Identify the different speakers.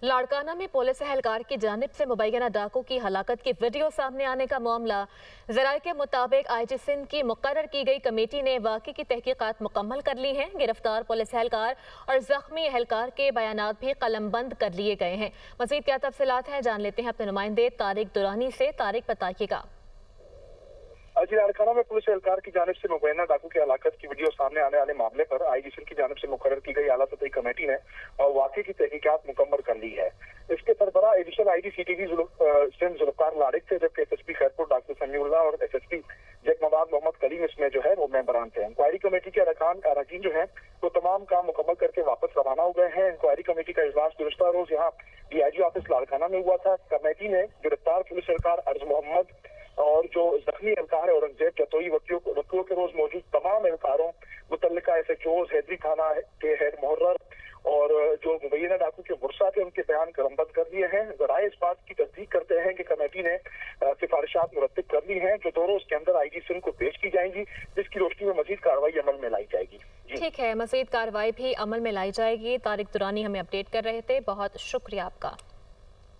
Speaker 1: लाड़काना में पुलिस एहलकार की जानिब से मुबैना डाकू की हलाकत की वीडियो सामने आने का मामला। ज़राए के मुताबिक आईजी सिंध की मुकर्रर की गई कमेटी ने वाक़े की तहकीकात मुकम्मल कर ली हैं। गिरफ्तार पुलिस एहलकार और जख्मी एहलकार के बयानात भी कलमबंद कर लिए गए हैं। मज़ीद क्या तफसीलात हैं, जान लेते हैं अपने नुमाइंदे तारिक दुरानी से। तारिक, बताइएगा।
Speaker 2: आज लाड़काना में पुलिस एहलकार की जानिब से मुबैना डाकू की हलाकत की वीडियो सामने आने वाले मामले पर आईजी सिंध की जानिब से मुकर्रर की गई आला सतही कमेटी ने वाक़े की तहकीकात मुकम्मल कर ली है। इसके सरबराह additional IG CTV Sindh Zulfiqar Larik थे, जबकि एसएसपी खैरपुर डॉक्टर समीउल्लाह और एसएसपी जैकमाबाद मोहम्मद कलीम इसमें जो है वो मेंबरान थे। इंक्वायरी कमेटी के अरकान जो है वो तमाम काम मुकम्मल करके वापस रवाना हो गए हैं। इंक्वायरी कमेटी का इजलास गुज़श्ता रोज यहाँ डीआईजी ऑफिस लाड़काना में हुआ था। कमेटी ने गिरफ्तार पुलिस एहलकार अर्ज मोहम्मद और जो जख्मी एहलकार है औरंगजेब जतोई वकीलों के रोज मौजूद तमाम एहलकारों, मुतल्लिका एसएचओज, हैदरी थाना के हेड मुहर्रर और जो मुबैना डाकू के मुर्सा थे उनके बयान क्रमबद्ध कर दिए हैं। ज़राए इस बात की तस्दीक करते हैं कि कमेटी ने सिफारिशात मुरत्तिब कर ली हैं, जो 2 रोज के अंदर आईजी सिंध को पेश की जाएंगी, जिसकी रोशनी में मजीद कार्रवाई अमल में लाई जाएगी।
Speaker 1: ठीक है, मजीद कार्रवाई भी अमल में लाई जाएगी। तारिक दुरानी हमें अपडेट कर रहे थे, बहुत शुक्रिया आपका।